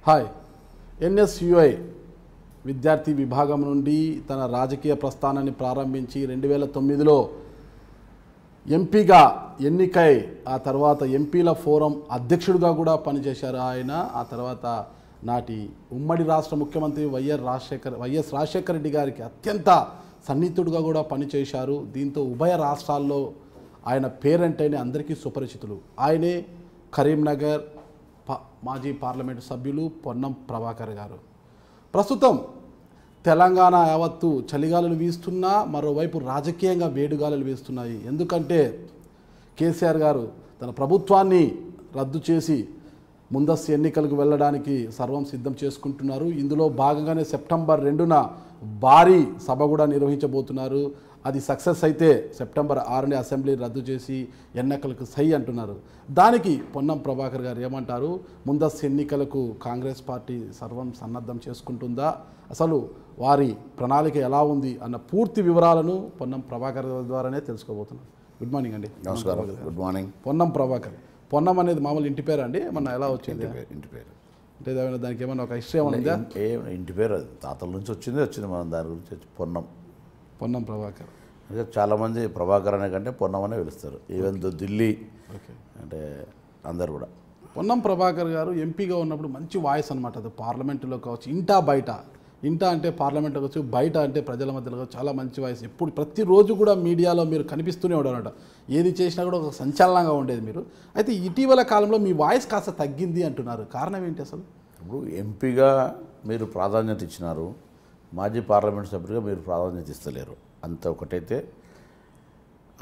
Hi. NSUI విద్యార్థి విభాగం నుండి తన రాజకీయ ప్రస్థానాన్ని ప్రారంభించి 2009లో ఎంపీగా ఎన్నికై ఆ తర్వాత ఎంపీల ఫోరం అధ్యక్షుడిగా కూడా పనిచేశారు ఆయన. ఆ తర్వాత నాటి ఉమ్మడి రాష్ట్ర ముఖ్యమంత్రి వైఎస్ రాజశేఖర రెడ్డి గారికి అత్యంత సన్నిహితుడిగా కూడా పనిచేశారు. దీంతో ఉభయ రాష్ట్రాల్లో ఆయన పేరంటేనే అందరికీ సుపరిచితులు. ఆయనే కరీంనగర్ మాజీ పార్లమెంటు సభ్యులు పొన్నం ప్రభాకర్ గారు. ప్రస్తుతం తెలంగాణ యావత్తు చలిగాలులు వీస్తున్నా, మరోవైపు రాజకీయంగా వేడుగాలులు వీస్తున్నాయి. ఎందుకంటే కేసీఆర్ గారు తన ప్రభుత్వాన్ని రద్దు చేసి ముందస్తు ఎన్నికలకు వెళ్ళడానికి సర్వం సిద్ధం చేసుకుంటున్నారు. ఇందులో భాగంగానే సెప్టెంబర్ 2న భారీ సభ కూడా నిర్వహించబోతున్నారు. అది సక్సెస్ అయితే సెప్టెంబర్ 6ని అసెంబ్లీ రద్దు చేసి ఎన్నికలకు సై అంటున్నారు. దానికి పొన్నం ప్రభాకర్ గారు ఏమంటారు? ముందస్తు ఎన్నికలకు కాంగ్రెస్ పార్టీ సర్వం సన్నద్ధం చేసుకుంటుందా, అసలు వారి ప్రణాళిక ఎలా ఉంది అన్న పూర్తి వివరాలను పొన్నం ప్రభాకర్ ద్వారానే తెలుసుకోబోతున్నాం. గుడ్ మార్నింగ్ అండి. నమస్కారం. Good morning. పొన్నం ప్రభాకర్. పొన్నం అనేది మామూలు ఇంటి పేరు అండి? ఏమన్నా ఎలా వచ్చింది? ఇంటి పేరు అంటే దానికి ఏమన్నా ఒక హిస్టరీ ఏమన్నా ఉందా? ఇంటి పేరు అది తాతల నుంచి వచ్చింది మనం దాని గురించి పొన్నం ప్రభాకర్. అంటే చాలామంది ప్రభాకర్ అనే కంటే పొన్నం అనే పిలుస్తారు. ఈవెన్ ఢిల్లీ అంటే అందరు కూడా. పొన్నం ప్రభాకర్ గారు ఎంపీగా ఉన్నప్పుడు మంచి వాయిస్ అనమాట. అది పార్లమెంటులో కావచ్చు, ఇంటా బయట. ఇంటా అంటే పార్లమెంట్లో కావచ్చు, బయట అంటే ప్రజల మధ్యలో కావచ్చు, చాలా మంచి వాయిస్. ఎప్పుడు ప్రతిరోజు కూడా మీడియాలో మీరు కనిపిస్తూనే ఉండనమాట. ఏది చేసినా కూడా ఒక సంచలనంగా ఉండేది మీరు. అయితే ఇటీవల కాలంలో మీ వాయిస్ కాస్త తగ్గింది అంటున్నారు. కారణం ఏంటి అసలు? ఇప్పుడు ఎంపీగా మీరు ప్రాధాన్యత ఇచ్చినారు, మాజీ పార్లమెంట్ సభ్యుడిగా మీరు ప్రాధాన్యత ఇస్తలేరు. అంత ఒకటైతే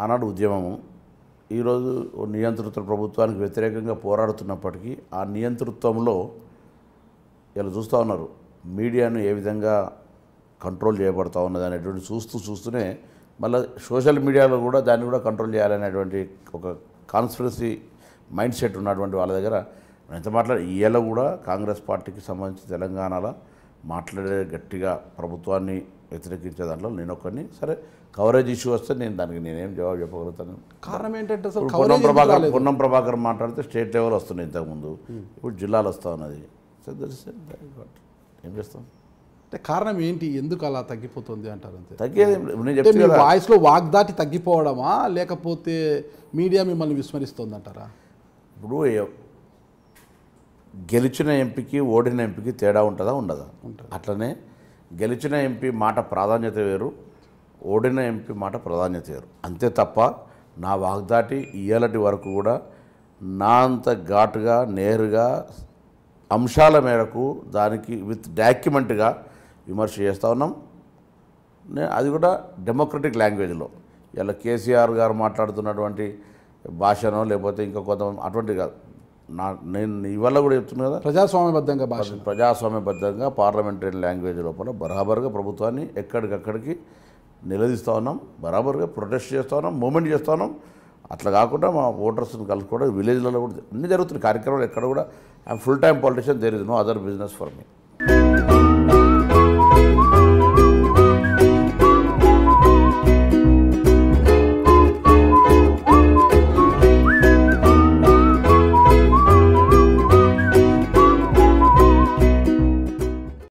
ఆనాడు ఉద్యమము, ఈరోజు నియంతృత్వ ప్రభుత్వానికి వ్యతిరేకంగా పోరాడుతున్నప్పటికీ ఆ నియంతృత్వంలో ఇలా చూస్తూ ఉన్నారు మీడియాను ఏ విధంగా కంట్రోల్ చేయబడతా ఉన్నది అనేటువంటి చూస్తూనే మళ్ళీ సోషల్ మీడియాలో కూడా దాన్ని కూడా కంట్రోల్ చేయాలనేటువంటి ఒక కాన్స్పిరసీ మైండ్ సెట్ ఉన్నటువంటి వాళ్ళ దగ్గర ఎంత మాట్లాడి ఇవాళ కూడా కాంగ్రెస్ పార్టీకి సంబంధించి తెలంగాణలో మాట్లాడే గట్టిగా ప్రభుత్వాన్ని వ్యతిరేకించే దాంట్లో నేను ఒక్కరిని. సరే, కవరేజ్ ఇష్యూ వస్తే నేనేం జవాబు చెప్పగలుగుతాను. కారణం ఏంటంటే పొన్నం ప్రభాకర్ మాట్లాడితే స్టేట్ లెవెల్ వస్తున్నాయి ఇంతకుముందు, ఇప్పుడు జిల్లాలు వస్తూ ఉన్నది. సో ఏం చేస్తాం అంటే కారణం ఏంటి? ఎందుకు అలా తగ్గిపోతుంది అంటారు? అంతే తగ్గేది నేను చెప్తే వాయిస్లో వాగ్దాటి తగ్గిపోవడమా, లేకపోతే మీడియా మిమ్మల్ని విస్మరిస్తుంది అంటారా? ఇప్పుడు గెలిచిన ఎంపీకి ఓడిన ఎంపీకి తేడా ఉంటుందా ఉండదా? అట్లనే గెలిచిన ఎంపీ మాట ప్రాధాన్యత వేరు, ఓడిన ఎంపీ మాట ప్రాధాన్యత వేరు. అంతే తప్ప నా వాగ్దాటి ఇయ్యాలటి వరకు కూడా నా అంత ఘాటుగా నేరుగా అంశాల మేరకు దానికి విత్ డాక్యుమెంట్గా విమర్శ చేస్తూ ఉన్నాం. అది కూడా డెమోక్రటిక్ లాంగ్వేజ్లో. ఇలా కేసీఆర్ గారు మాట్లాడుతున్నటువంటి భాషనో లేకపోతే ఇంకా కొంతమంది అటువంటి కాదు. నేను ఇవాళ కూడా చెప్తున్నాను కదా, ప్రజాస్వామ్యబద్ధంగా పార్లమెంటరీ లాంగ్వేజ్ లోపల బరాబర్గా ప్రభుత్వాన్ని ఎక్కడికక్కడికి నిలదీస్తూ ఉన్నాం, బరాబర్గా ప్రొటెస్ట్ చేస్తూ ఉన్నాం, మూమెంట్ చేస్తూ ఉన్నాం. అట్లా కాకుండా మా ఓటర్స్ని కలుసుకోవడం, విలేజ్లలో కూడా అన్నీ జరుగుతున్నాయి కార్యక్రమాలు. ఎక్కడ కూడా I'm full time politician, there is no other business for me.